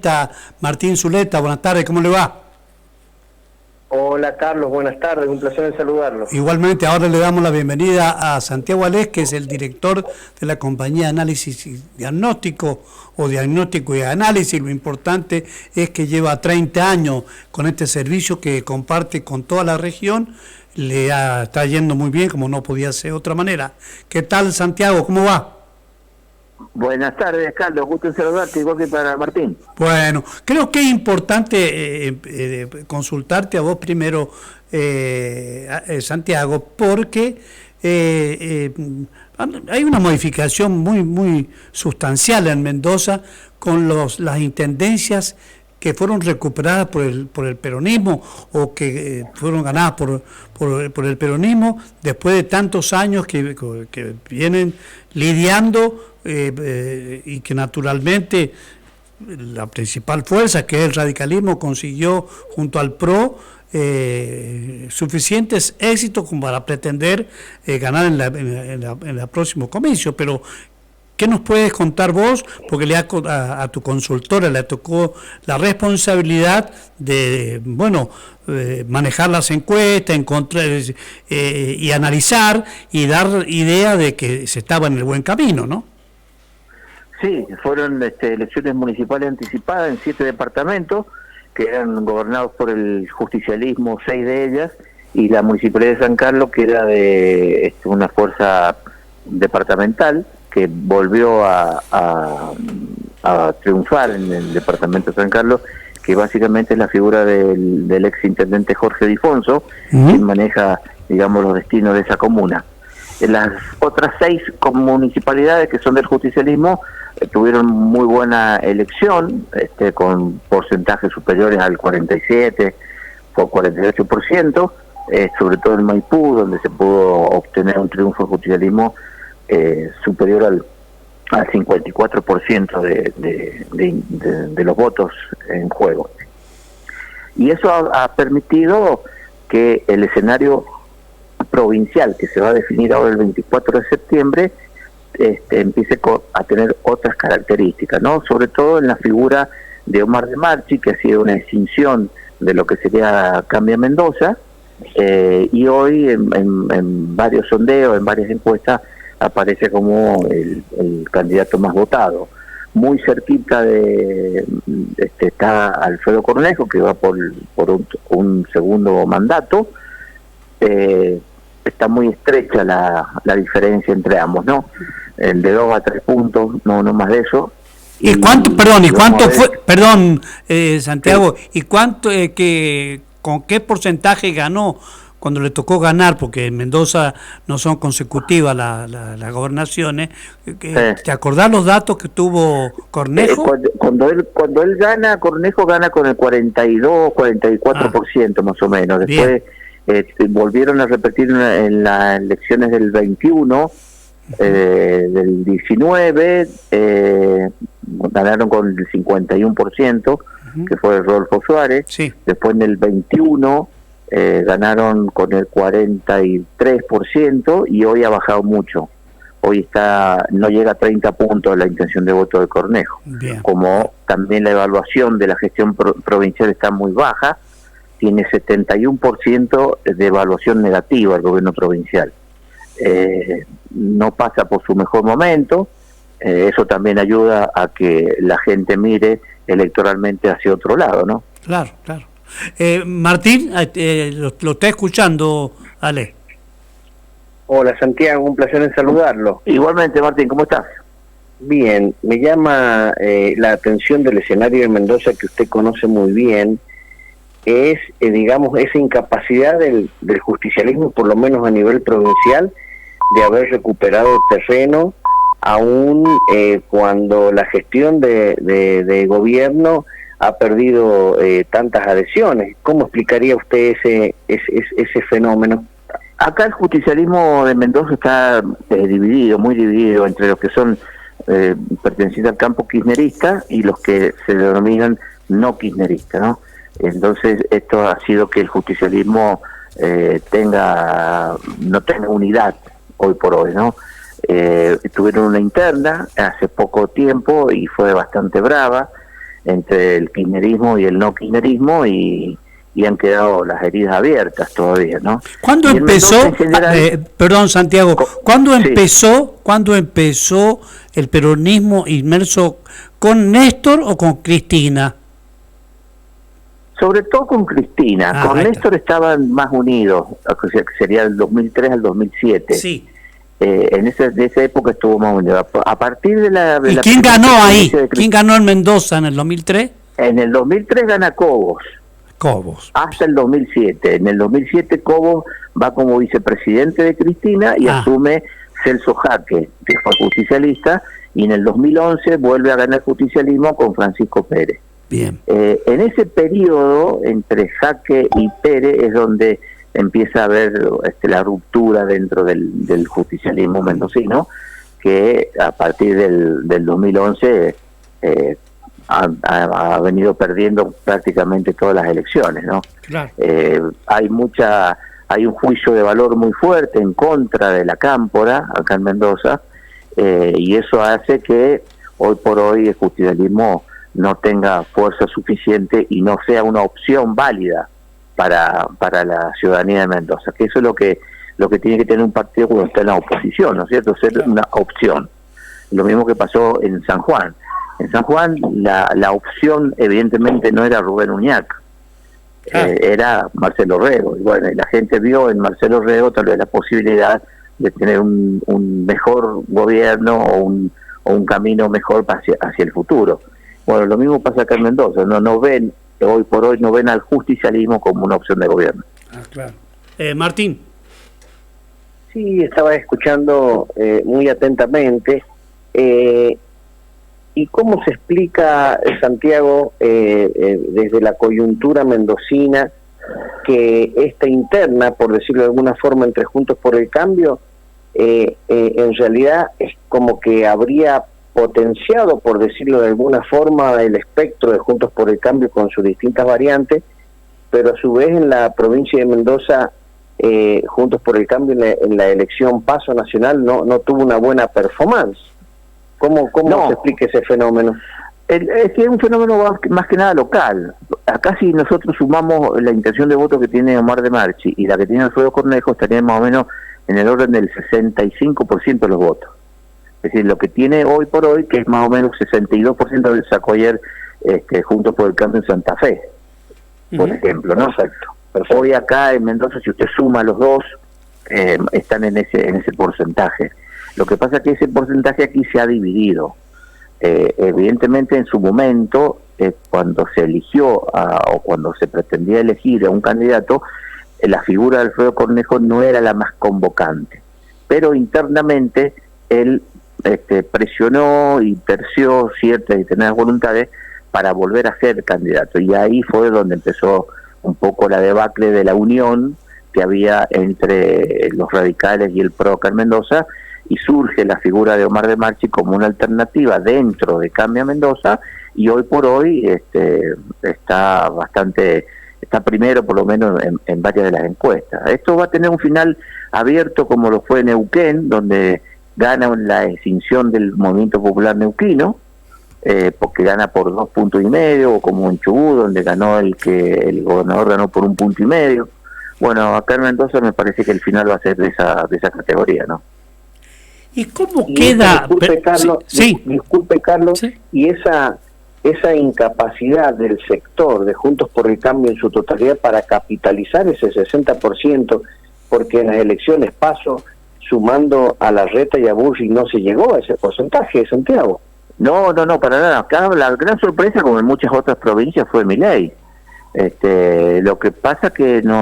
economista Martín Zuleta. Buenas tardes, ¿cómo le va? Hola Carlos, buenas tardes, un placer en saludarlo. Igualmente, ahora le damos la bienvenida a Santiago Alés, que es el director de la compañía de análisis y diagnóstico, o diagnóstico y análisis. Lo importante es que lleva 30 años con este servicio que comparte con toda la región. Está yendo muy bien, como no podía ser de otra manera. ¿Qué tal, Santiago? ¿Cómo va? Buenas tardes, Carlos, gusto en saludarte, igual que para Martín. Bueno, creo que es importante consultarte a vos primero, Santiago, porque hay una modificación muy sustancial en Mendoza con las intendencias que fueron recuperadas por el peronismo o que fueron ganadas por el peronismo después de tantos años que vienen lidiando y que naturalmente la principal fuerza, que es el radicalismo, consiguió junto al PRO suficientes éxitos como para pretender ganar en la próximo comicio. Pero ¿qué nos puedes contar vos? Porque a tu consultora le tocó la responsabilidad de, manejar las encuestas, encontrar y analizar y dar idea de que se estaba en el buen camino, ¿no? Sí, fueron elecciones municipales anticipadas en 7 departamentos, que eran gobernados por el justicialismo, 6 de ellas, y la Municipalidad de San Carlos, que era de una fuerza departamental, que volvió a triunfar en el departamento de San Carlos, que básicamente es la figura del ex intendente Jorge Difonso, quien maneja, digamos, los destinos de esa comuna. En las otras 6 municipalidades que son del justicialismo tuvieron muy buena elección, con porcentajes superiores al 47 o 48%, sobre todo en Maipú, donde se pudo obtener un triunfo del justicialismo superior al 54% de los votos en juego. Y eso ha permitido que el escenario provincial, que se va a definir ahora el 24 de septiembre, empiece a tener otras características, ¿no? Sobre todo en la figura de Omar de Marchi, que ha sido una extinción de lo que sería Cambia Mendoza, y hoy en varios sondeos, en varias encuestas, aparece como el candidato más votado. Muy cerquita está Alfredo Cornejo, que va por un segundo mandato. Está muy estrecha la diferencia entre ambos, ¿no? El de 2 a 3 puntos, no más de eso. ¿Y cuánto, Santiago, sí. ¿Y cuánto, con qué porcentaje ganó cuando le tocó ganar? Porque en Mendoza no son consecutivas las gobernaciones. ¿Te acordás los datos que tuvo Cornejo? Cuando él gana, Cornejo gana con el 44% más o menos. Después volvieron a repetir en las elecciones del 21, del 19, ganaron con el 51%, que fue Rodolfo Suárez. Sí. Después en el 21 ganaron con el 43% y hoy ha bajado mucho. Hoy no llega a 30 puntos la intención de voto de Cornejo. Bien. Como también la evaluación de la gestión provincial está muy baja, tiene 71% de evaluación negativa el gobierno provincial. No pasa por su mejor momento, eso también ayuda a que la gente mire electoralmente hacia otro lado, ¿no? Claro. Martín, lo está escuchando, Ale. Hola Santiago, un placer en saludarlo. Igualmente, Martín, ¿cómo estás? Bien, me llama la atención del escenario de Mendoza, que usted conoce muy bien, es, digamos, esa incapacidad del justicialismo, por lo menos a nivel provincial, de haber recuperado terreno, aún cuando la gestión de gobierno ha perdido tantas adhesiones. ¿Cómo explicaría usted ese fenómeno? Acá el justicialismo de Mendoza está dividido, muy dividido, entre los que son pertenecientes al campo kirchnerista y los que se denominan no kirchneristas, ¿no? Entonces esto ha sido que el justicialismo no tenga unidad hoy por hoy, ¿no? Tuvieron una interna hace poco tiempo y fue bastante brava. entre el kirchnerismo y el no kirchnerismo, y han quedado las heridas abiertas todavía, ¿no? ¿Cuándo Y en empezó, Mendoza, en general, perdón Santiago, ¿cuándo sí. empezó el peronismo inmerso con Néstor o con Cristina? Sobre todo con Cristina. Con Néstor estaban más unidos, que sería del 2003 al 2007. Sí. De esa época estuvo más unido. A partir de la... ¿Y quién ganó ahí? ¿Quién ganó en Mendoza en el 2003? En el 2003 gana Cobos. Hasta el 2007. En el 2007 Cobos va como vicepresidente de Cristina y asume Celso Jaque, que fue justicialista, y en el 2011 vuelve a ganar el justicialismo con Francisco Pérez. Bien. En ese periodo, entre Jaque y Pérez, es donde empieza a haber la ruptura dentro del justicialismo mendocino, que a partir del 2011 ha venido perdiendo prácticamente todas las elecciones, ¿no? Claro. Hay un juicio de valor muy fuerte en contra de la Cámpora acá en Mendoza, y eso hace que hoy por hoy el justicialismo no tenga fuerza suficiente y no sea una opción válida para la ciudadanía de Mendoza, que eso es lo que tiene que tener un partido cuando está en la oposición, ¿no es cierto? Ser una opción. Lo mismo que pasó en San Juan. En San Juan la opción evidentemente no era Rubén Uñac, era Marcelo Rego. Y bueno, la gente vio en Marcelo Rego tal vez la posibilidad de tener un mejor gobierno o un camino mejor hacia el futuro. Bueno, lo mismo pasa acá en Mendoza, hoy por hoy no ven al justicialismo como una opción de gobierno. Claro. Martín. Sí, estaba escuchando muy atentamente. ¿Y cómo se explica, Santiago, desde la coyuntura mendocina, que esta interna, por decirlo de alguna forma, entre Juntos por el Cambio, en realidad es como que habría potenciado, por decirlo de alguna forma, el espectro de Juntos por el Cambio con sus distintas variantes, pero a su vez en la provincia de Mendoza, Juntos por el Cambio en la elección Paso Nacional no tuvo una buena performance? ¿Cómo se explica ese fenómeno? Es que es un fenómeno más que nada local. Acá si nosotros sumamos la intención de voto que tiene Omar de Marchi y la que tiene Alfredo Cornejo, estaría más o menos en el orden del 65% de los votos. Es decir, lo que tiene hoy por hoy, que es más o menos 62% del sacó ayer Juntos por el Cambio en Santa Fe, por ejemplo, ¿no? Exacto. Hoy acá en Mendoza, si usted suma los dos, están en ese porcentaje. Lo que pasa es que ese porcentaje aquí se ha dividido. Evidentemente en su momento, cuando se eligió o cuando se pretendía elegir a un candidato, la figura de Alfredo Cornejo no era la más convocante, pero internamente él presionó y terció ciertas y determinadas voluntades para volver a ser candidato, y ahí fue donde empezó un poco la debacle de la unión que había entre los radicales y el PRO acá en Mendoza, y surge la figura de Omar de Marchi como una alternativa dentro de Cambia Mendoza, y hoy por hoy está primero por lo menos en varias de las encuestas. Esto va a tener un final abierto como lo fue en Neuquén, donde gana la extinción del movimiento popular neuquino, porque gana por 2,5 puntos, o como en Chubut, donde ganó el gobernador ganó por 1,5 puntos. Bueno, acá en Mendoza me parece que el final va a ser de esa categoría, ¿no? ¿Y cómo queda? Disculpe, Carlos, sí. Y esa incapacidad del sector de Juntos por el Cambio en su totalidad para capitalizar ese 60%, porque en las elecciones Paso, sumando a Larreta y a Burri, no se llegó a ese porcentaje, Santiago. No, para nada. Acá la gran sorpresa, como en muchas otras provincias, fue Milei. Lo que pasa que no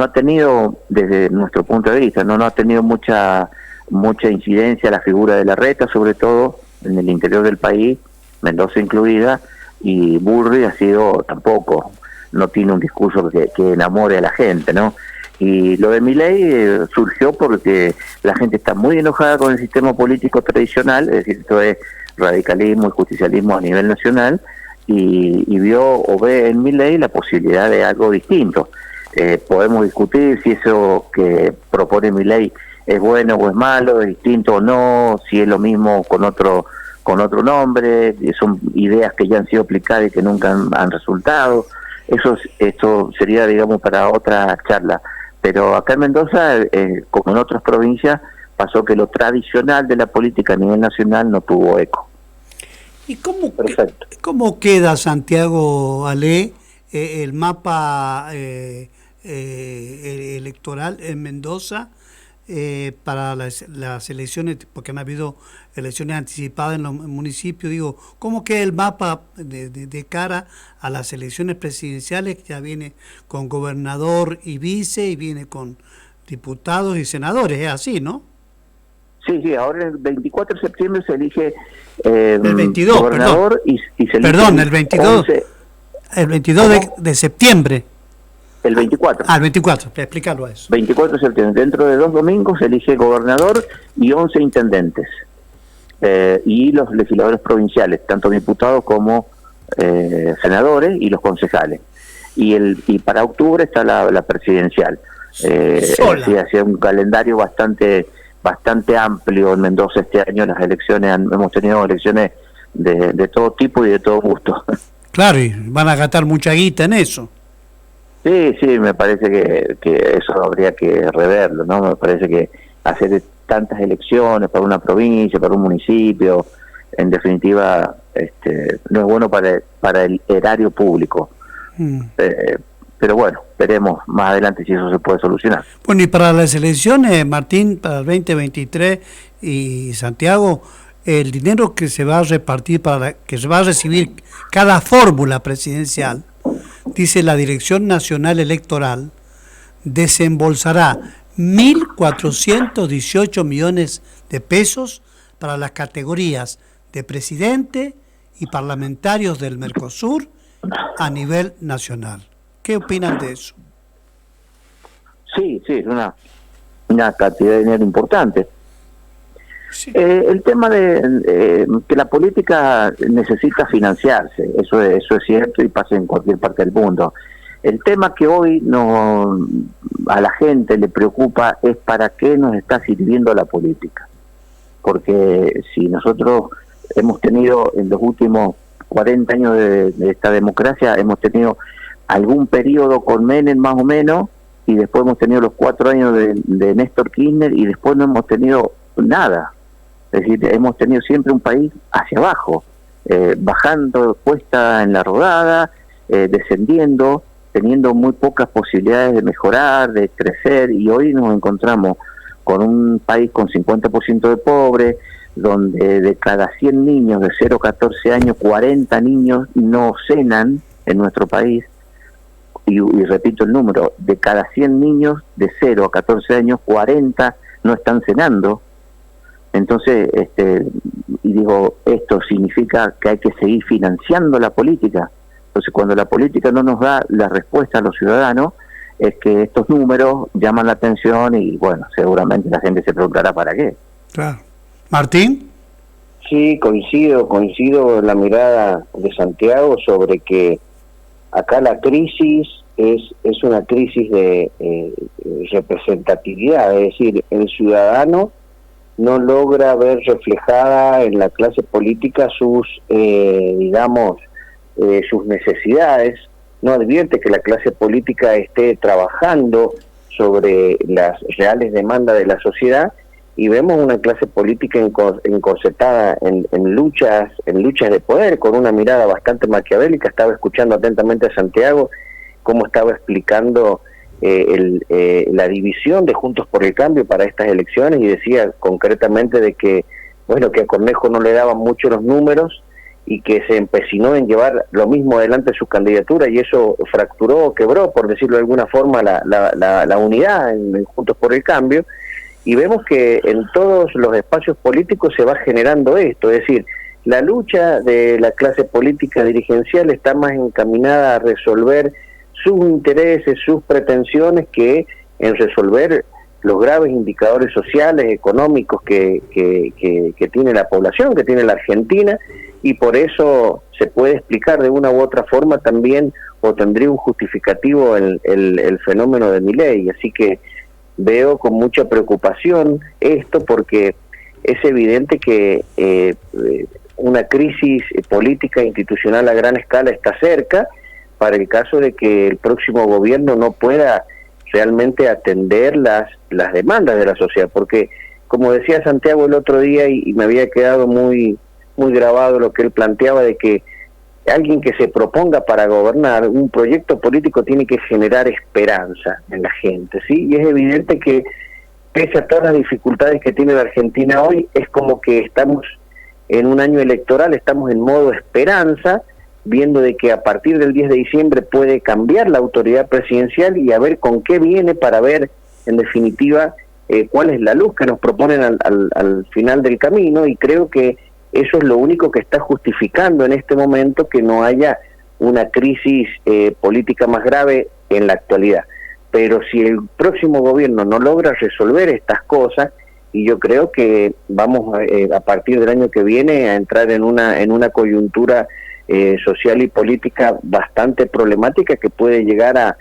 ha tenido, desde nuestro punto de vista, no ha tenido mucha incidencia la figura de Larreta, sobre todo en el interior del país, Mendoza incluida, y Burri tampoco, no tiene un discurso que enamore a la gente, ¿no? Y lo de Milei surgió porque la gente está muy enojada con el sistema político tradicional, es decir, esto es radicalismo y justicialismo a nivel nacional, y ve en Milei la posibilidad de algo distinto. Podemos discutir si eso que propone Milei es bueno o es malo, es distinto o no, si es lo mismo con otro con otro nombre, son ideas que ya han sido aplicadas y que nunca han resultado. Esto sería, digamos, para otra charla. Pero acá en Mendoza, como en otras provincias, pasó que lo tradicional de la política a nivel nacional no tuvo eco. ¿Y cómo queda, Santiago Ale, el mapa electoral en Mendoza para las elecciones, porque han habido elecciones anticipadas en los municipios? Digo, ¿cómo queda el mapa de cara a las elecciones presidenciales, que ya viene con gobernador y vice, y viene con diputados y senadores? Es así, ¿no? Sí, ahora el 24 de septiembre se elige el 22, gobernador, y se elige el 22, 11, el 22 de septiembre. El 24. El 24, explícalo a eso. 24 de septiembre, dentro de 2 domingos se elige gobernador y 11 intendentes. Y los legisladores provinciales, tanto diputados como senadores, y los concejales. Y para octubre está la presidencial. Hacía un calendario bastante amplio en Mendoza este año. Las elecciones, hemos tenido elecciones de todo tipo y de todo gusto. Claro, y van a gastar mucha guita en eso. Sí, me parece que eso habría que reverlo, ¿no? Me parece que hacer tantas elecciones para una provincia, para un municipio, en definitiva, no es bueno para el erario público. Pero bueno, veremos más adelante si eso se puede solucionar. Bueno, y para las elecciones, Martín, para el 2023 y Santiago, el dinero que se va a repartir, que se va a recibir cada fórmula presidencial, dice la Dirección Nacional Electoral, desembolsará 1.418 millones de pesos para las categorías de presidente y parlamentarios del Mercosur a nivel nacional. ¿Qué opinan de eso? Sí, es una cantidad de dinero importante. Sí. El tema de que la política necesita financiarse, eso es cierto y pasa en cualquier parte del mundo. El tema que hoy a la gente le preocupa es para qué nos está sirviendo la política. Porque si nosotros hemos tenido en los últimos 40 años de esta democracia, hemos tenido algún periodo con Menem más o menos, y después hemos tenido los 4 años de Néstor Kirchner, y después no hemos tenido nada. Es decir, hemos tenido siempre un país hacia abajo, bajando cuesta en la rodada, descendiendo, teniendo muy pocas posibilidades de mejorar, de crecer, y hoy nos encontramos con un país con 50% de pobres, donde de cada 100 niños de 0 a 14 años, 40 niños no cenan en nuestro país. Y repito el número, de cada 100 niños de 0 a 14 años, 40 no están cenando. Entonces, y digo, esto significa que hay que seguir financiando la política. Entonces, cuando la política no nos da la respuesta a los ciudadanos, es que estos números llaman la atención y, bueno, seguramente la gente se preguntará para qué. Claro. ¿Martín? Sí, coincido en la mirada de Santiago sobre que acá la crisis es una crisis de representatividad, es decir, el ciudadano no logra ver reflejada en la clase política sus necesidades, no advierte que la clase política esté trabajando sobre las reales demandas de la sociedad, y vemos una clase política encorsetada en luchas de poder, con una mirada bastante maquiavélica. Estaba escuchando atentamente a Santiago cómo estaba explicando la división de Juntos por el Cambio para estas elecciones, y decía concretamente de que, bueno, que a Cornejo no le daban mucho los números y que se empecinó en llevar lo mismo adelante su candidatura, y eso fracturó, quebró, por decirlo de alguna forma, la unidad en Juntos por el Cambio. Y vemos que en todos los espacios políticos se va generando esto, es decir, la lucha de la clase política dirigencial está más encaminada a resolver sus intereses, sus pretensiones, que en resolver los graves indicadores sociales, económicos que tiene la población, que tiene la Argentina, y por eso se puede explicar de una u otra forma también, o tendría un justificativo el fenómeno de Milei. Así que veo con mucha preocupación esto, porque es evidente que una crisis política e institucional a gran escala está cerca, para el caso de que el próximo gobierno no pueda realmente atender las demandas de la sociedad, porque como decía Santiago el otro día, y me había quedado muy grabado lo que él planteaba, de que alguien que se proponga para gobernar, un proyecto político tiene que generar esperanza en la gente, ¿sí? Y es evidente que pese a todas las dificultades que tiene la Argentina hoy, es como que estamos en un año electoral, estamos en modo esperanza, viendo de que a partir del 10 de diciembre puede cambiar la autoridad presidencial y a ver con qué viene, para ver en definitiva cuál es la luz que nos proponen al final del camino, y creo que eso es lo único que está justificando en este momento que no haya una crisis política más grave en la actualidad. Pero si el próximo gobierno no logra resolver estas cosas, y yo creo que vamos a partir del año que viene a entrar en una coyuntura social y política bastante problemática, que puede llegar a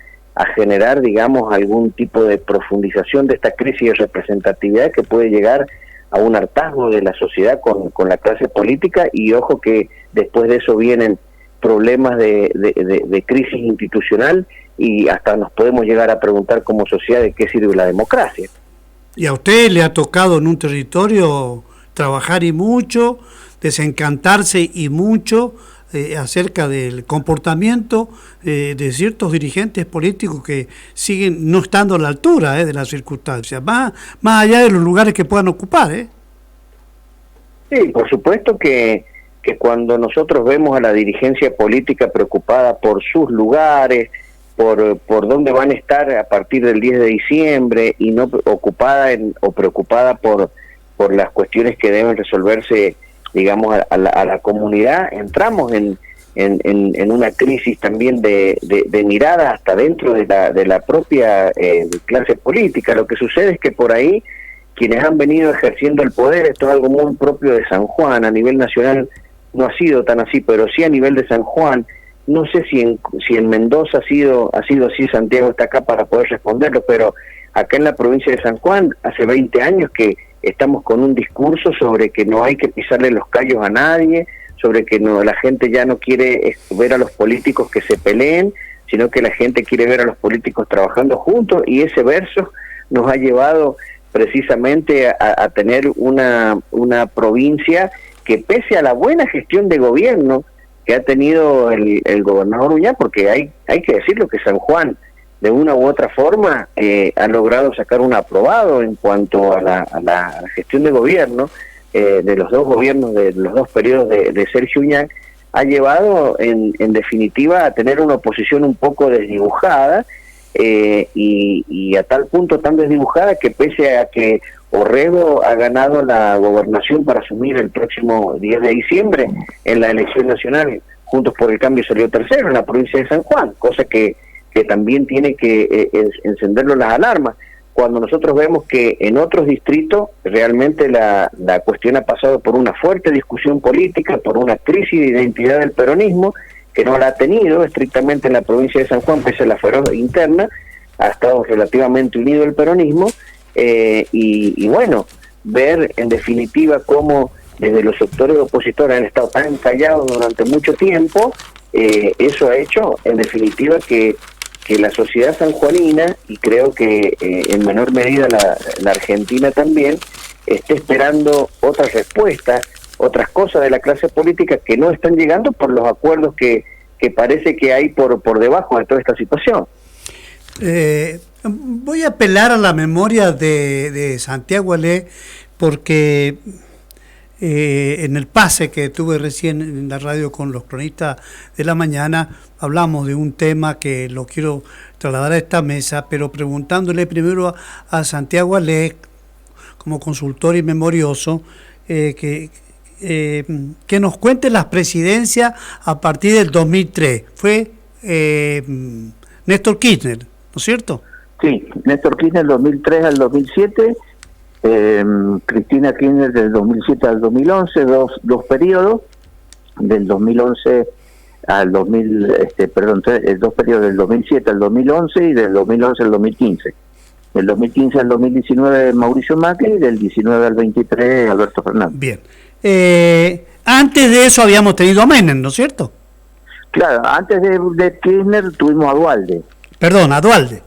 generar, digamos, algún tipo de profundización de esta crisis de representatividad, que puede llegar a un hartazgo de la sociedad con la clase política, y ojo que después de eso vienen problemas de crisis institucional, y hasta nos podemos llegar a preguntar como sociedad de qué sirve la democracia. ¿Y a usted le ha tocado en un territorio trabajar y mucho, desencantarse y mucho acerca del comportamiento de ciertos dirigentes políticos que siguen no estando a la altura de las circunstancias, más allá de los lugares que puedan ocupar? Sí, por supuesto que cuando nosotros vemos a la dirigencia política preocupada por sus lugares, por dónde van a estar a partir del 10 de diciembre, y no ocupada o preocupada por las cuestiones que deben resolverse, digamos, a la comunidad, entramos en una crisis también de mirada hasta dentro de la propia clase política. Lo que sucede es que por ahí quienes han venido ejerciendo el poder, esto es algo muy propio de San Juan, a nivel nacional no ha sido tan así, pero sí a nivel de San Juan. No sé si en Mendoza ha sido así, Santiago está acá para poder responderlo, pero acá en la provincia de San Juan hace 20 años que estamos con un discurso sobre que no hay que pisarle los callos a nadie, sobre que la gente ya no quiere ver a los políticos que se peleen, sino que la gente quiere ver a los políticos trabajando juntos, y ese verso nos ha llevado precisamente a tener una provincia que, pese a la buena gestión de gobierno que ha tenido el gobernador Uña, porque hay que decirlo que San Juan de una u otra forma ha logrado sacar un aprobado en cuanto a la gestión de gobierno de los dos gobiernos, de los dos periodos de Sergio Uñac, ha llevado en definitiva a tener una oposición un poco desdibujada, y a tal punto tan desdibujada que, pese a que Orrego ha ganado la gobernación para asumir el próximo 10 de diciembre en la elección nacional, Juntos por el Cambio salió tercero en la provincia de San Juan, cosa que también tiene que encenderlo las alarmas, cuando nosotros vemos que en otros distritos realmente la cuestión ha pasado por una fuerte discusión política, por una crisis de identidad del peronismo, que no la ha tenido estrictamente en la provincia de San Juan, pese a la feroz interna, ha estado relativamente unido el peronismo, y bueno, ver en definitiva cómo desde los sectores opositores han estado tan callados durante mucho tiempo, eso ha hecho en definitiva que la sociedad sanjuanina, y creo que en menor medida la Argentina también, esté esperando otras respuestas, otras cosas de la clase política que no están llegando por los acuerdos que parece que hay por debajo de toda esta situación. Voy a apelar a la memoria de Santiago Ale, porque en el pase que tuve recién en la radio con los cronistas de la mañana, hablamos de un tema que lo quiero trasladar a esta mesa, pero preguntándole primero a Santiago Ale, como consultor y memorioso, que nos cuente las presidencias a partir del 2003. Fue Néstor Kirchner, ¿no es cierto? Sí, Néstor Kirchner del 2003 al 2007, Cristina Kirchner del 2007 al 2011, dos periodos, del 2011 al 2000, dos periodos del 2007 al 2011 y del 2011 al 2015. Del 2015 al 2019 Mauricio Macri y del 19 al 23 Alberto Fernández. Bien. Antes de eso habíamos tenido a Menem, ¿no es cierto? Claro, antes de Kirchner tuvimos a Duhalde. Perdón, a Duhalde.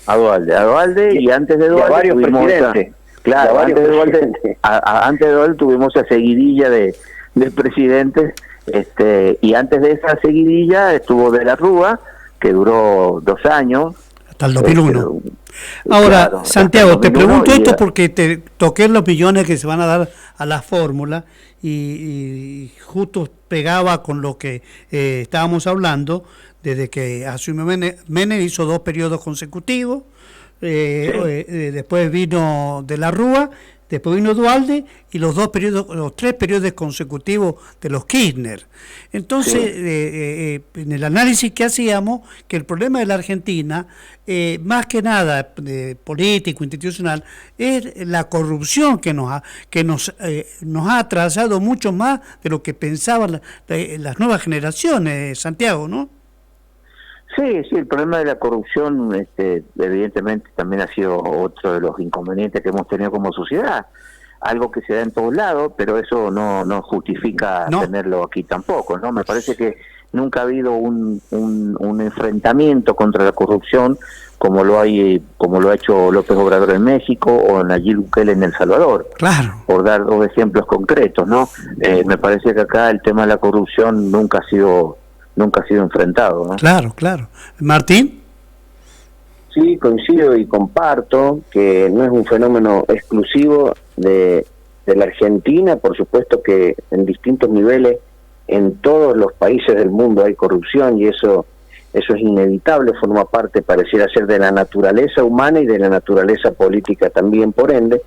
A Duhalde, y antes de Duhalde varios tuvimos presidentes. Claro, antes de Duhalde tuvimos esa seguidilla de presidentes, y antes de esa seguidilla estuvo De la Rúa, que duró 2 años. Hasta el 2001. Ahora, Claro, Santiago, te pregunto esto y, porque te toqué los millones que se van a dar a la fórmula y justo pegaba con lo que estábamos hablando desde que asumió Menem, hizo 2 periodos consecutivos, después vino De la Rúa, después vino Duhalde y los 3 periodos consecutivos de los Kirchner. Entonces, en el análisis que hacíamos, que el problema de la Argentina, más que nada político, institucional, es la corrupción que nos ha atrasado mucho más de lo que pensaban las nuevas generaciones, Santiago, ¿no? Sí, el problema de la corrupción, evidentemente, también ha sido otro de los inconvenientes que hemos tenido como sociedad. Algo que se da en todos lados, pero eso no justifica tenerlo aquí tampoco, ¿no? Me parece que nunca ha habido un enfrentamiento contra la corrupción como lo ha hecho López Obrador en México o Nayib Bukele en El Salvador. Claro. Por dar 2 ejemplos concretos, ¿no? Me parece que acá el tema de la corrupción nunca ha sido enfrentado, ¿no? Claro. Martín. Sí, coincido y comparto que no es un fenómeno exclusivo de la Argentina. Por supuesto que en distintos niveles en todos los países del mundo hay corrupción y eso es inevitable, forma parte, pareciera ser, de la naturaleza humana y de la naturaleza política también, por ende.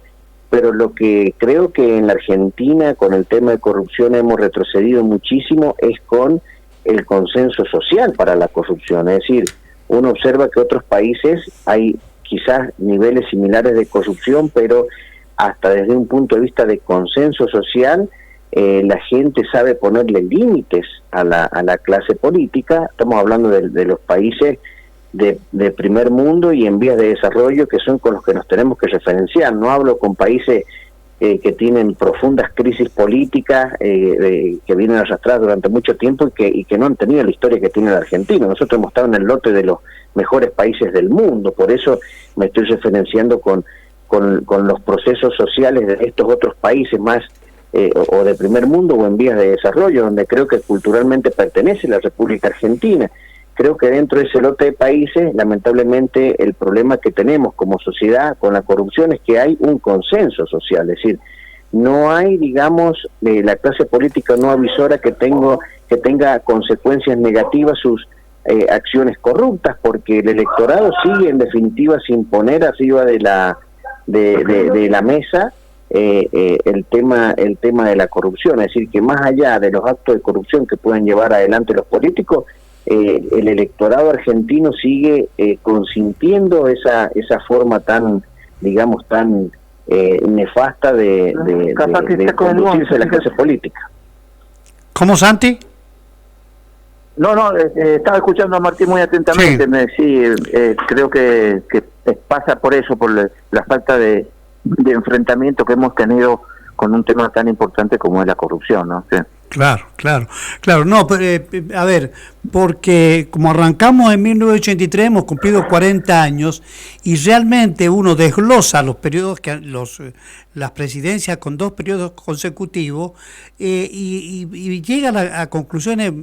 Pero lo que creo que en la Argentina con el tema de corrupción hemos retrocedido muchísimo es con el consenso social para la corrupción. Es decir, uno observa que otros países hay quizás niveles similares de corrupción, pero hasta desde un punto de vista de consenso social, la gente sabe ponerle límites a la clase política. Estamos hablando de los países de primer mundo y en vías de desarrollo, que son con los que nos tenemos que referenciar. No hablo con países que tienen profundas crisis políticas que vienen arrastradas durante mucho tiempo y que no han tenido la historia que tiene la Argentina. Nosotros hemos estado en el lote de los mejores países del mundo, por eso me estoy referenciando con los procesos sociales de estos otros países más o de primer mundo o en vías de desarrollo, donde creo que culturalmente pertenece la República Argentina. Creo que dentro de ese lote de países, lamentablemente, el problema que tenemos como sociedad con la corrupción es que hay un consenso social, es decir, no hay, digamos, la clase política no avisora que tenga consecuencias negativas sus acciones corruptas, porque el electorado sigue, en definitiva, sin poner arriba de la mesa el tema de la corrupción. Es decir, que más allá de los actos de corrupción que pueden llevar adelante los políticos, el electorado argentino sigue consintiendo esa forma tan, digamos, tan nefasta de conducirse la clase política. ¿Cómo, Santi? No, estaba escuchando a Martín muy atentamente. Sí, creo que pasa por eso, por la falta de enfrentamiento que hemos tenido con un tema tan importante como es la corrupción, ¿no? Sí. Claro. No, a ver, porque como arrancamos en 1983, hemos cumplido 40 años y realmente uno desglosa los periodos, las presidencias con 2 periodos consecutivos y llega a conclusiones.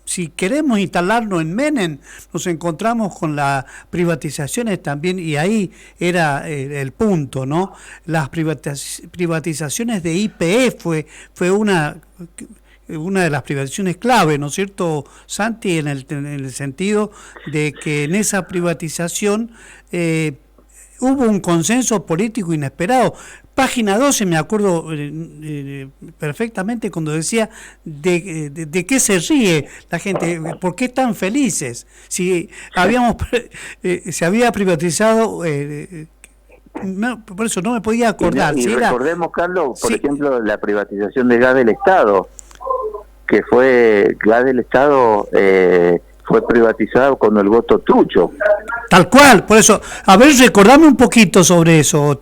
Si queremos instalarnos en Menem, nos encontramos con las privatizaciones también, y ahí era el punto, ¿no? Las privatizaciones de IPF fue una de las privatizaciones clave, ¿no es cierto, Santi? En el sentido de que en esa privatización hubo un consenso político inesperado. Página 12, me acuerdo perfectamente cuando decía de qué se ríe la gente, por qué están felices. Si se había privatizado, por eso no me podía acordar. Y recordemos, Carlos, por ejemplo, la privatización de gas del Estado, que fue gas del Estado, fue privatizado con el voto trucho. Tal cual, por eso, a ver, recordame un poquito sobre eso,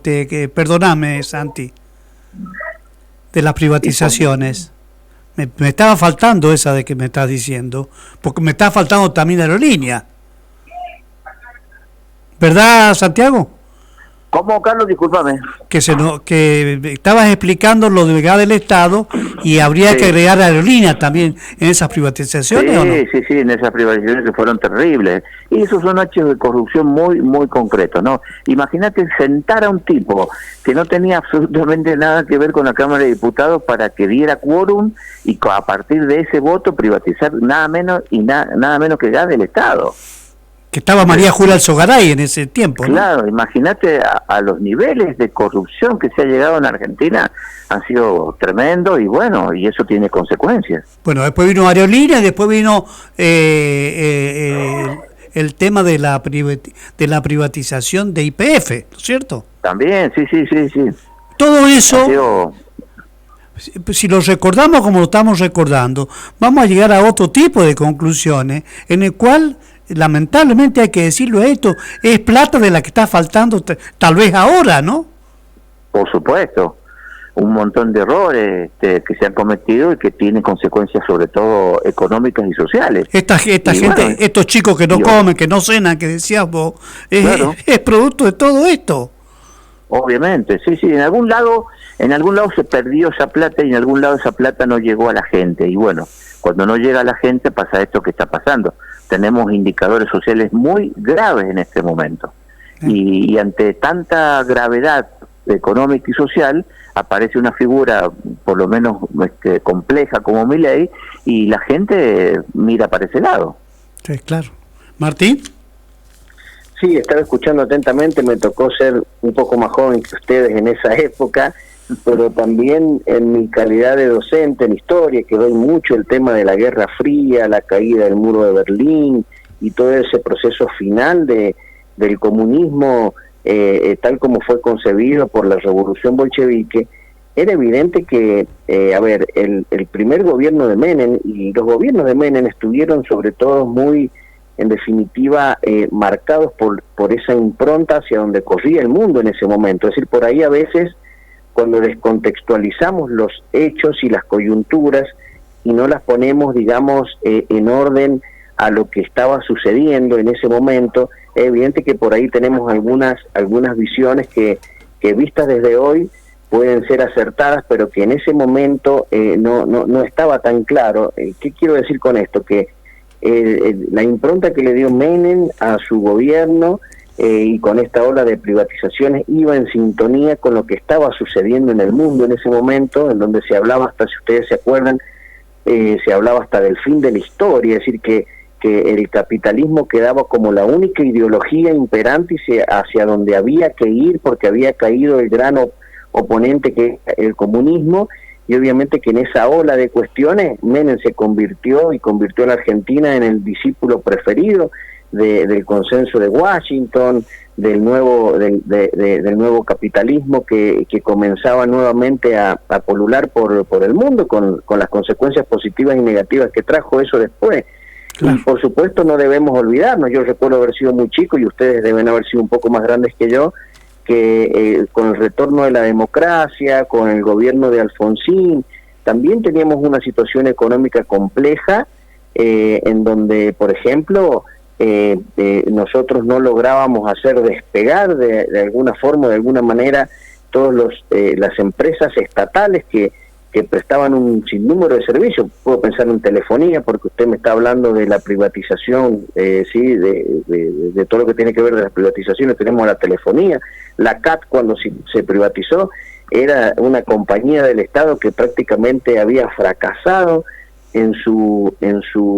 perdóname, Santi, de las privatizaciones. Me estaba faltando esa de que me estás diciendo, porque me está faltando también aerolínea. ¿Verdad, Santiago? ¿Cómo, Carlos? Discúlpame. Que estabas explicando lo del Estado y habría Sí. que agregar aerolíneas también en esas privatizaciones, Sí, ¿o no? sí, en esas privatizaciones que fueron terribles. Y esos son hechos de corrupción muy, muy concretos, ¿no? Imagínate sentar a un tipo que no tenía absolutamente nada que ver con la Cámara de Diputados para que diera quórum y a partir de ese voto privatizar nada menos y nada menos que gas del Estado. Que estaba María Julia Alzogaray en ese tiempo, ¿no? Claro, imagínate a los niveles de corrupción que se ha llegado en Argentina, han sido tremendos y bueno, y eso tiene consecuencias. Bueno, después vino aerolínea y después vino el tema de la privatización de YPF, ¿no es cierto? También, sí. Todo Ha eso, sido... si lo recordamos como lo estamos recordando, vamos a llegar a otro tipo de conclusiones en el cual, lamentablemente hay que decirlo, esto es plata de la que está faltando tal vez ahora, ¿no? Por supuesto, un montón de errores que se han cometido y que tienen consecuencias sobre todo económicas y sociales. Esta gente, bueno, estos chicos que no comen, que no cenan, que decías vos, Claro. es producto de todo esto. Obviamente, sí, en algún lado se perdió esa plata y en algún lado esa plata no llegó a la gente. Y bueno, cuando no llega a la gente pasa esto que está pasando. Tenemos indicadores sociales muy graves en este momento. Y ante tanta gravedad económica y social, aparece una figura por lo menos compleja como Milei y la gente mira para ese lado. Sí, claro. Martín. Sí, estaba escuchando atentamente, me tocó ser un poco más joven que ustedes en esa época, pero también en mi calidad de docente en historia, que doy mucho el tema de la Guerra Fría, la caída del muro de Berlín y todo ese proceso final del comunismo tal como fue concebido por la revolución bolchevique. Era evidente que, el primer gobierno de Menem y los gobiernos de Menem estuvieron sobre todo muy, en definitiva, marcados por esa impronta hacia donde corría el mundo en ese momento. Es decir, por ahí a veces, cuando descontextualizamos los hechos y las coyunturas y no las ponemos, digamos, en orden a lo que estaba sucediendo en ese momento, es evidente que por ahí tenemos algunas visiones que vistas desde hoy pueden ser acertadas, pero que en ese momento no estaba tan claro. ¿Qué quiero decir con esto? Que la impronta que le dio Menem a su gobierno y con esta ola de privatizaciones iba en sintonía con lo que estaba sucediendo en el mundo en ese momento, en donde se hablaba, hasta si ustedes se acuerdan, se hablaba hasta del fin de la historia, es decir, que el capitalismo quedaba como la única ideología imperante hacia donde había que ir, porque había caído el gran oponente que es el comunismo, y obviamente que en esa ola de cuestiones Menem se convirtió a la Argentina en el discípulo preferido del consenso de Washington, del nuevo capitalismo que comenzaba nuevamente a pulular por el mundo con las consecuencias positivas y negativas que trajo eso después. Claro. Y por supuesto no debemos olvidarnos, yo recuerdo haber sido muy chico y ustedes deben haber sido un poco más grandes que yo, que con el retorno de la democracia, con el gobierno de Alfonsín, también teníamos una situación económica compleja, en donde, por ejemplo, nosotros no lográbamos hacer despegar de alguna forma, de alguna manera, todas las empresas estatales que prestaban un sinnúmero de servicios. Puedo pensar en telefonía, porque usted me está hablando de la privatización, sí, de todo lo que tiene que ver de las privatizaciones. Tenemos la telefonía, la CAT cuando se privatizó era una compañía del Estado que prácticamente había fracasado en su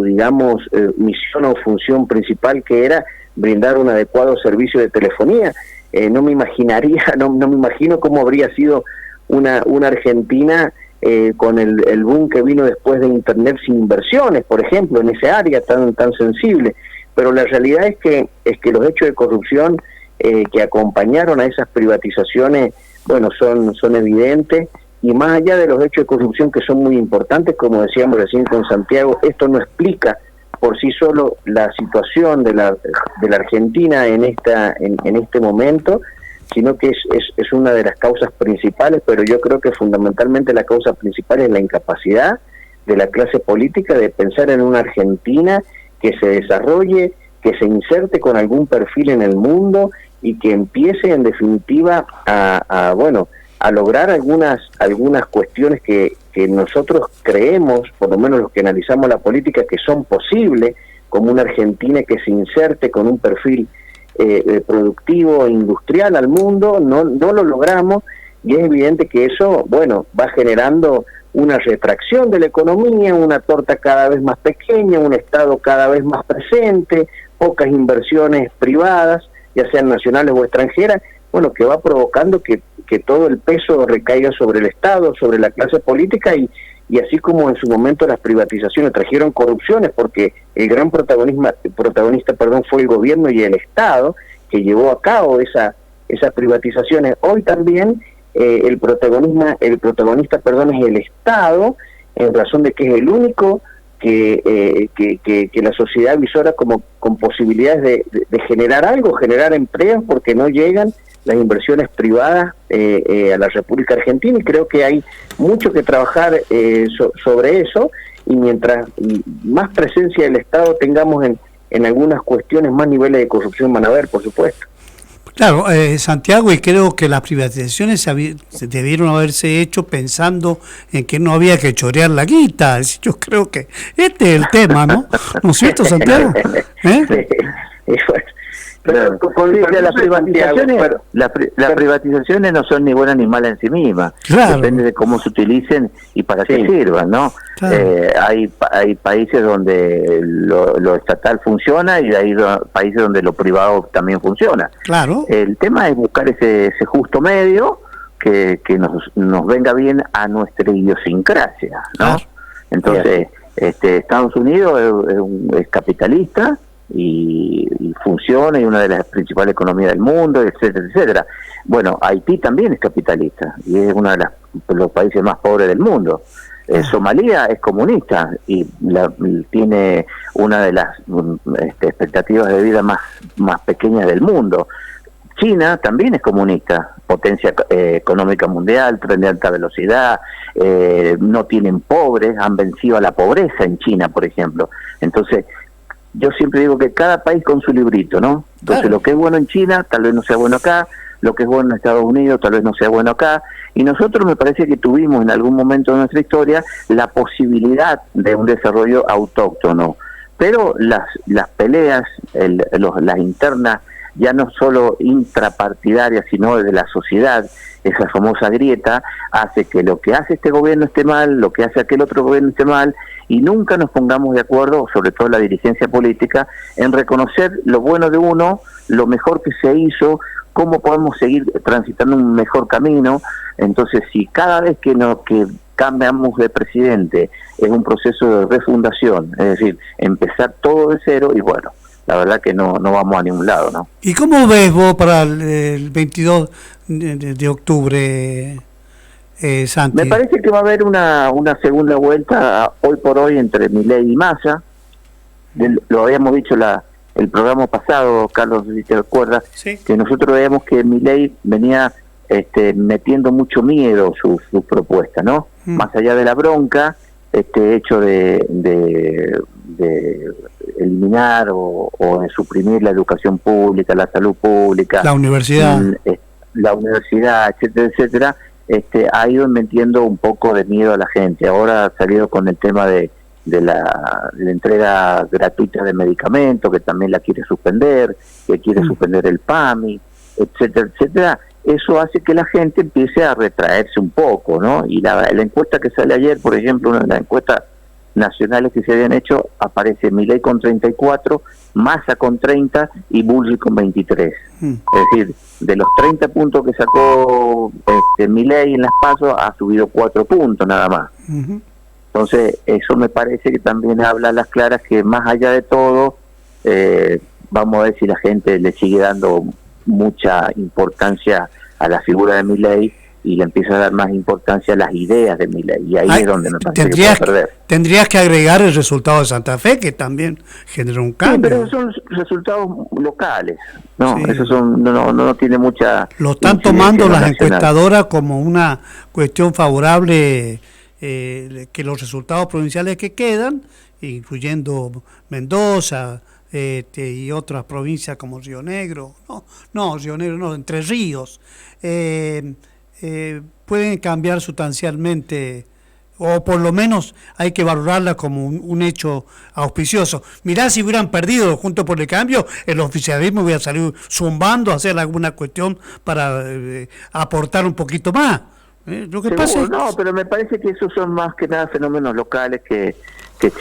digamos, misión o función principal, que era brindar un adecuado servicio de telefonía. No me imagino cómo habría sido una Argentina con el boom que vino después de Internet sin inversiones, por ejemplo, en ese área tan sensible. Pero la realidad es que los hechos de corrupción que acompañaron a esas privatizaciones, bueno, son evidentes, y más allá de los hechos de corrupción, que son muy importantes, como decíamos recién con Santiago, esto no explica por sí solo la situación de la Argentina en este momento, sino que es una de las causas principales, pero yo creo que fundamentalmente la causa principal es la incapacidad la clase política de pensar en una Argentina que se desarrolle, que se inserte con algún perfil en el mundo y que empiece en definitiva a lograr algunas cuestiones que nosotros creemos, por lo menos los que analizamos la política, que son posibles, como una Argentina que se inserte con un perfil productivo e industrial al mundo. No lo logramos, y es evidente que eso, va generando una retracción de la economía, una torta cada vez más pequeña, un Estado cada vez más presente, pocas inversiones privadas, ya sean nacionales o extranjeras, que va provocando que todo el peso recaiga sobre el Estado, sobre la clase política, y así como en su momento las privatizaciones trajeron corrupciones, porque el gran protagonista fue el gobierno y el Estado que llevó a cabo esas privatizaciones. Hoy también el protagonista es el Estado, en razón de que es el único que la sociedad visora como con posibilidades de generar algo, generar empleos, porque no llegan las inversiones privadas a la República Argentina, y creo que hay mucho que trabajar sobre eso, y mientras más presencia del Estado tengamos en algunas cuestiones, más niveles de corrupción van a haber, por supuesto. Claro, Santiago, y creo que las privatizaciones debieron haberse hecho pensando en que no había que chorear la guita. Yo creo que este es el tema, ¿no? ¿No es cierto, Santiago? Pero las privatizaciones no son ni buenas ni malas en sí mismas. Claro. Depende de cómo se utilicen y para qué sirvan, ¿no? Claro. Hay países donde lo estatal funciona, y hay países donde lo privado también funciona. Claro. El tema es buscar ese justo medio que nos venga bien a nuestra idiosincrasia, ¿no? Claro. Entonces, Estados Unidos es capitalista, y funciona, y una de las principales economías del mundo, etcétera, etcétera. Bueno, Haití también es capitalista y es uno de los países más pobres del mundo. Somalia es comunista y tiene una de las expectativas de vida más pequeñas del mundo. China también es comunista, potencia económica mundial, tren de alta velocidad, no tienen pobres, han vencido a la pobreza en China, por ejemplo. Entonces, yo siempre digo que cada país con su librito, ¿no? Entonces, claro, lo que es bueno en China tal vez no sea bueno acá, lo que es bueno en Estados Unidos tal vez no sea bueno acá, y nosotros me parece que tuvimos en algún momento de nuestra historia la posibilidad de un desarrollo autóctono, pero las peleas, las internas, ya no solo intrapartidarias, sino de la sociedad, esa famosa grieta, hace que lo que hace este gobierno esté mal, lo que hace aquel otro gobierno esté mal, y nunca nos pongamos de acuerdo, sobre todo la dirigencia política, en reconocer lo bueno de uno, lo mejor que se hizo, cómo podemos seguir transitando un mejor camino. Entonces, si cada vez que cambiamos de presidente es un proceso de refundación, es decir, empezar todo de cero, y bueno, la verdad que no vamos a ningún lado, ¿no? ¿Y cómo ves vos para el 22 de octubre, Santi? Me parece que va a haber una segunda vuelta hoy por hoy entre Milei y Massa. Lo habíamos dicho el programa pasado, Carlos, si te acuerdas, sí, que nosotros veíamos que Milei venía metiendo mucho miedo su propuesta, ¿no? Más allá de la bronca, hecho de eliminar o de suprimir la educación pública, la salud pública, la universidad, etcétera, etcétera, ha ido metiendo un poco de miedo a la gente. Ahora ha salido con el tema de la entrega gratuita de medicamentos, que también la quiere suspender, que quiere suspender el PAMI, etcétera, etcétera. Eso hace que la gente empiece a retraerse un poco, ¿no? Y la encuesta que sale ayer, por ejemplo, una de las encuestas nacionales que se habían hecho, aparece Milei con 34, Massa con 30 y Bullrich con 23. Es decir, de los 30 puntos que sacó Milei en las PASO, ha subido 4 puntos nada más. Entonces, eso me parece que también habla a las claras que, más allá de todo, vamos a ver si la gente le sigue dando mucha importancia a la figura de Milei y le empieza a dar más importancia a las ideas de Milei, y ahí es donde me parece que puede perder. Tendrías que agregar el resultado de Santa Fe, que también generó un cambio. Sí, pero esos son resultados locales, ¿no? Sí. Esos son, no tiene mucha... Lo están tomando las encuestadoras como una cuestión favorable que los resultados provinciales que quedan, incluyendo Mendoza y otras provincias como Río Negro, Río Negro no, Entre Ríos, pueden cambiar sustancialmente, o por lo menos hay que valorarla como un hecho auspicioso. Mirá, si hubieran perdido Juntos por el Cambio, el oficialismo hubiera salido zumbando a hacer alguna cuestión para aportar un poquito más. Lo que pasa es... No, pero me parece que esos son más que nada fenómenos locales que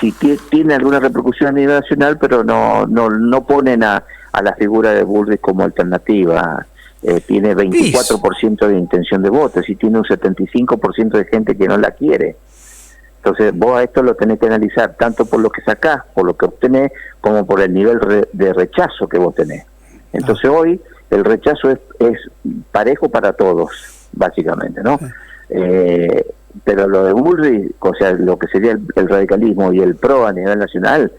sí tienen alguna repercusión a nivel nacional, pero no ponen a la figura de Bullrich como alternativa. Tiene 24% de intención de votos y tiene un 75% de gente que no la quiere. Entonces vos a esto lo tenés que analizar tanto por lo que sacás, por lo que obtenés, como por el nivel de rechazo que vos tenés. Entonces hoy el rechazo es parejo para todos, básicamente, ¿no? Pero lo de Bullrich, o sea, lo que sería el radicalismo y el PRO a nivel nacional,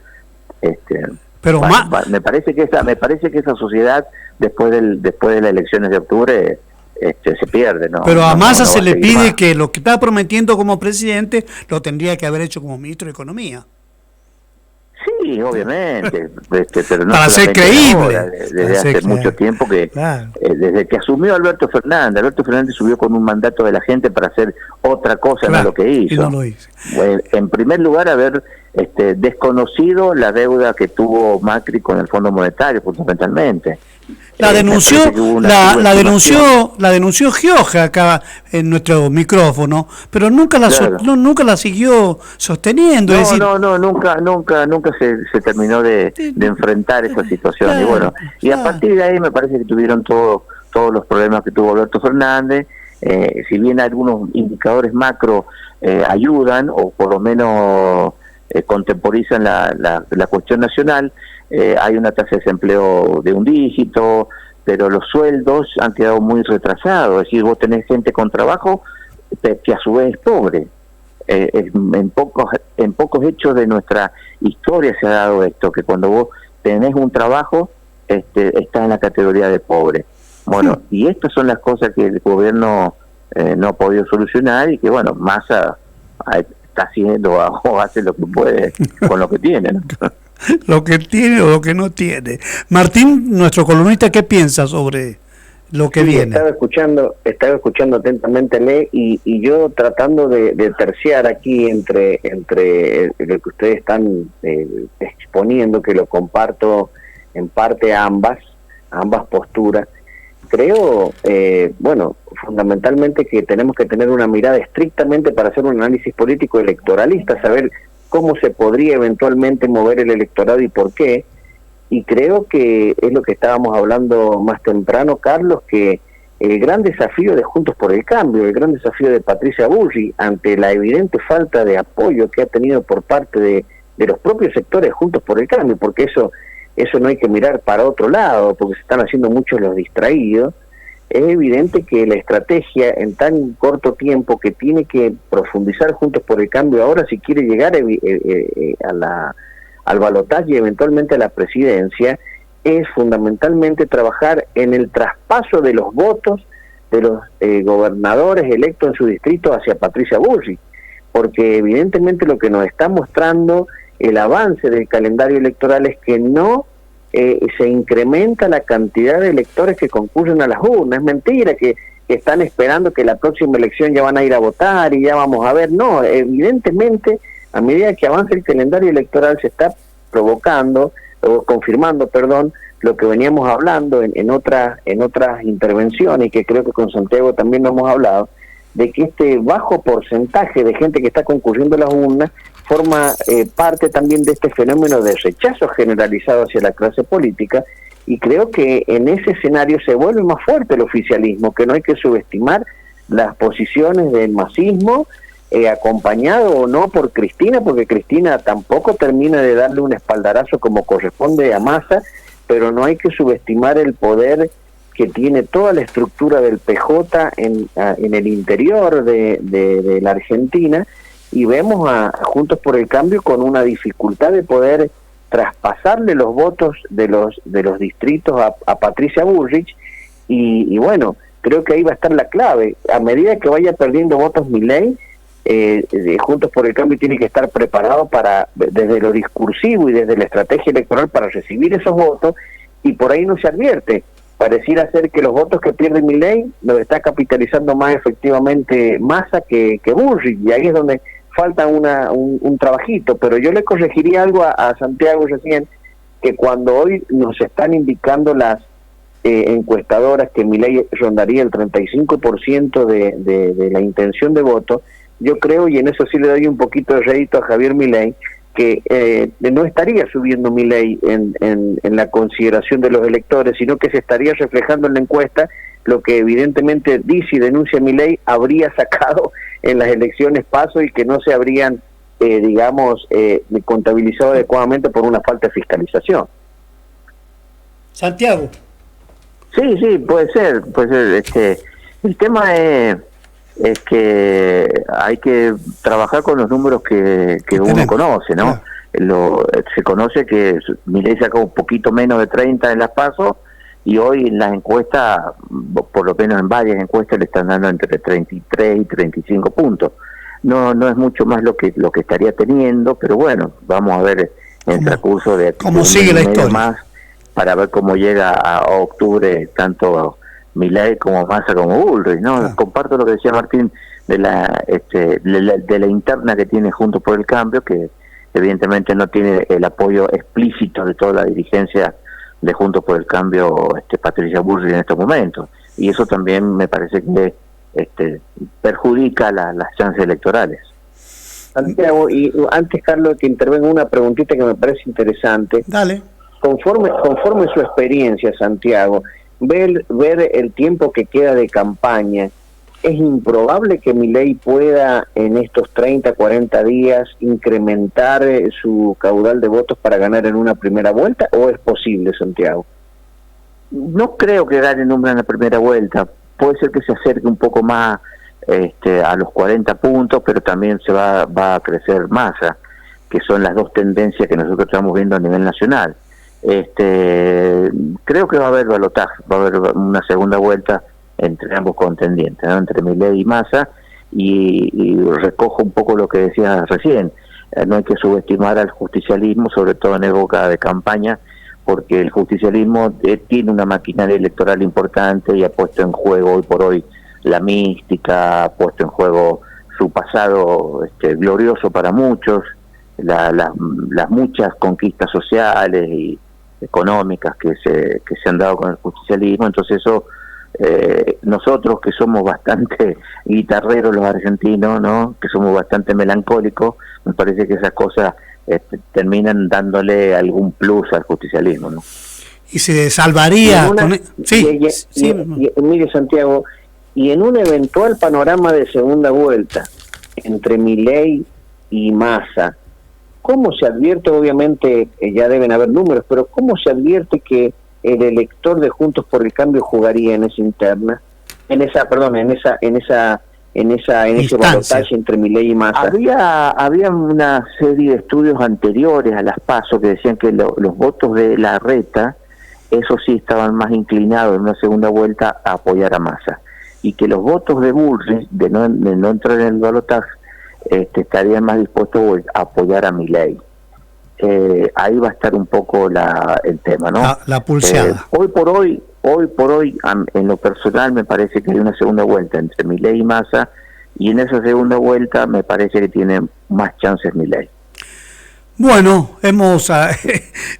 pero me parece que esa sociedad después de las elecciones de octubre se pierde, ¿no? Pero a Massa se le pide que lo que está prometiendo como presidente lo tendría que haber hecho como ministro de Economía. Sí, obviamente, pero no para ser creíble. Ahora, desde hace mucho tiempo que, desde que asumió Alberto Fernández subió con un mandato de la gente para hacer otra cosa, no lo que hizo. Y no lo hizo. En primer lugar, haber desconocido la deuda que tuvo Macri con el Fondo Monetario, fundamentalmente. La denunció Gioja acá en nuestro micrófono, pero nunca la siguió sosteniendo. Nunca se terminó de enfrentar esa situación. Y a partir de ahí me parece que tuvieron todos los problemas que tuvo Alberto Fernández. Si bien algunos indicadores macro ayudan, o por lo menos contemporizan la cuestión nacional, hay una tasa de desempleo de un dígito, pero los sueldos han quedado muy retrasados. Es decir, vos tenés gente con trabajo que a su vez es pobre. En pocos hechos de nuestra historia se ha dado esto, que cuando vos tenés un trabajo, estás en la categoría de pobre. Bueno, y estas son las cosas que el gobierno no ha podido solucionar, y que Massa está haciendo o hace lo que puede con lo que tiene, ¿no? Lo que tiene o lo que no tiene. Martín, nuestro columnista, ¿qué piensa sobre lo que viene? Estaba escuchando atentamente, y yo tratando de terciar aquí entre lo que ustedes están exponiendo, que lo comparto en parte ambas posturas. Creo, fundamentalmente que tenemos que tener una mirada estrictamente para hacer un análisis político electoralista, saber cómo se podría eventualmente mover el electorado y por qué. Y creo que es lo que estábamos hablando más temprano, Carlos, que el gran desafío de Juntos por el Cambio, el gran desafío de Patricia Bullrich, ante la evidente falta de apoyo que ha tenido por parte de los propios sectores Juntos por el Cambio, porque eso no hay que mirar para otro lado, porque se están haciendo muchos los distraídos. Es evidente que la estrategia en tan corto tiempo que tiene que profundizar Juntos por el Cambio ahora, si quiere llegar al balotaje y eventualmente a la presidencia, es fundamentalmente trabajar en el traspaso de los votos de los gobernadores electos en su distrito hacia Patricia Bullrich, porque evidentemente lo que nos está mostrando el avance del calendario electoral es que no se incrementa la cantidad de electores que concurren a las urnas. Es mentira que están esperando que la próxima elección ya van a ir a votar y ya vamos a ver. No, evidentemente, a medida que avanza el calendario electoral, se está confirmando, lo que veníamos hablando en otras intervenciones, y que creo que con Santiago también lo hemos hablado, de que este bajo porcentaje de gente que está concurriendo a las urnas forma parte también de este fenómeno de rechazo generalizado hacia la clase política, y creo que en ese escenario se vuelve más fuerte el oficialismo, que no hay que subestimar las posiciones del masismo, acompañado o no por Cristina, porque Cristina tampoco termina de darle un espaldarazo como corresponde a Massa, pero no hay que subestimar el poder que tiene toda la estructura del PJ en el interior de la Argentina, y vemos a Juntos por el Cambio con una dificultad de poder traspasarle los votos de los distritos a Patricia Bullrich, y creo que ahí va a estar la clave. A medida que vaya perdiendo votos Milei, Juntos por el Cambio tiene que estar preparado para, desde lo discursivo y desde la estrategia electoral, para recibir esos votos, y por ahí no se advierte. Pareciera ser que los votos que pierde Milei los está capitalizando más efectivamente Massa que Bullrich, y ahí es donde falta un trabajito. Pero yo le corregiría algo a Santiago recién, que cuando hoy nos están indicando las encuestadoras que Milei rondaría el 35% de la intención de voto, yo creo, y en eso sí le doy un poquito de rédito a Javier Milei, que no estaría subiendo Milei en la consideración de los electores, sino que se estaría reflejando en la encuesta lo que evidentemente dice y denuncia Milei habría sacado en las elecciones PASO y que no se habrían, contabilizado adecuadamente por una falta de fiscalización. Santiago. Sí, puede ser. El tema es que hay que trabajar con los números que uno conoce, ¿no? Claro. Se conoce que Milei sacó un poquito menos de 30 en las PASO, y hoy en las encuestas, por lo menos en varias encuestas, le están dando entre 33 y 35 puntos. No es mucho más lo que estaría teniendo, pero bueno, vamos a ver en el transcurso de cómo sigue la historia más, para ver cómo llega a octubre tanto Milei como Massa como Bullrich, ¿no? Ah. Comparto lo que decía Martín de la interna que tiene Juntos por el Cambio, que evidentemente no tiene el apoyo explícito de toda la dirigencia de Juntos por el Cambio, Patricia Bullrich en estos momentos, y eso también me parece que perjudica las chances electorales. Santiago, y antes, Carlos, que intervenga, una preguntita que me parece interesante. Dale. Conforme su experiencia, Santiago, ver el tiempo que queda de campaña, ¿es improbable que Milei pueda en estos 30, 40 días incrementar su caudal de votos para ganar en una primera vuelta, o es posible, Santiago? No creo que gane en una primera vuelta. Puede ser que se acerque un poco más a los 40 puntos, pero también se va a crecer Massa, que son las dos tendencias que nosotros estamos viendo a nivel nacional. Creo que va a haber balotaje, va a haber una segunda vuelta entre ambos contendientes, ¿no? Entre Milei y Massa, y recojo un poco lo que decías recién. No hay que subestimar al justicialismo, sobre todo en época de campaña, porque el justicialismo tiene una maquinaria electoral importante y ha puesto en juego hoy por hoy la mística, ha puesto en juego su pasado glorioso para muchos, las muchas conquistas sociales y económicas que se han dado con el justicialismo. Entonces eso, nosotros que somos bastante guitarreros los argentinos, ¿no?, que somos bastante melancólicos, me parece que esas cosas terminan dándole algún plus al justicialismo, ¿no? Y se salvaría mire, Santiago, y en un eventual panorama de segunda vuelta entre Milei y Massa, ¿cómo se advierte? Obviamente ya deben haber números, pero ¿cómo se advierte que el elector de Juntos por el Cambio jugaría en esa interna, en ese balotaje entre Milei y Massa? Había una serie de estudios anteriores a las PASO que decían que los votos de Larreta, eso sí, estaban más inclinados en una segunda vuelta a apoyar a Massa, y que los votos de Bullrich, de no entrar en el balotaje, estarían más dispuestos a apoyar a Milei. Ahí va a estar un poco el tema, ¿no? La pulseada. Hoy por hoy, en lo personal, me parece que hay una segunda vuelta entre Milei y Massa, y en esa segunda vuelta me parece que tiene más chances Milei. Bueno,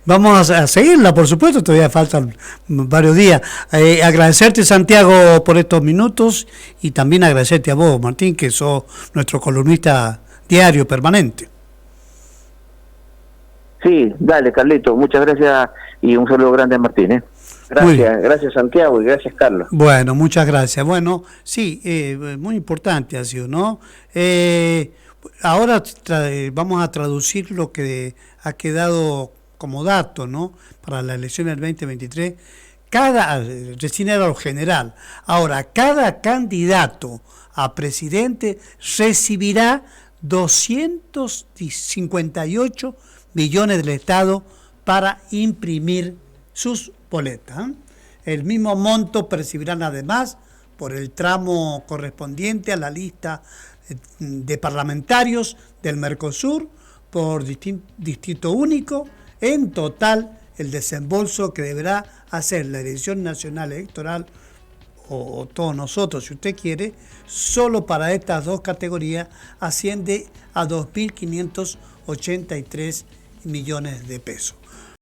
vamos a seguirla, por supuesto, todavía faltan varios días. Agradecerte, Santiago, por estos minutos, y también agradecerte a vos, Martín, que sos nuestro columnista diario permanente. Sí, dale, Carlito, muchas gracias y un saludo grande a Martín. Gracias Santiago, y gracias Carlos. Bueno, muchas gracias. Bueno, sí, muy importante ha sido, ¿no? Ahora vamos a traducir lo que ha quedado como dato, ¿no?, para la elección del 2023. Recién era lo general. Ahora, cada candidato a presidente recibirá 258 millones del Estado para imprimir sus boletas. El mismo monto percibirán además por el tramo correspondiente a la lista de parlamentarios del Mercosur por distrito único. En total, el desembolso que deberá hacer la Dirección Nacional Electoral, o todos nosotros, si usted quiere, solo para estas dos categorías asciende a 2.583 millones de pesos.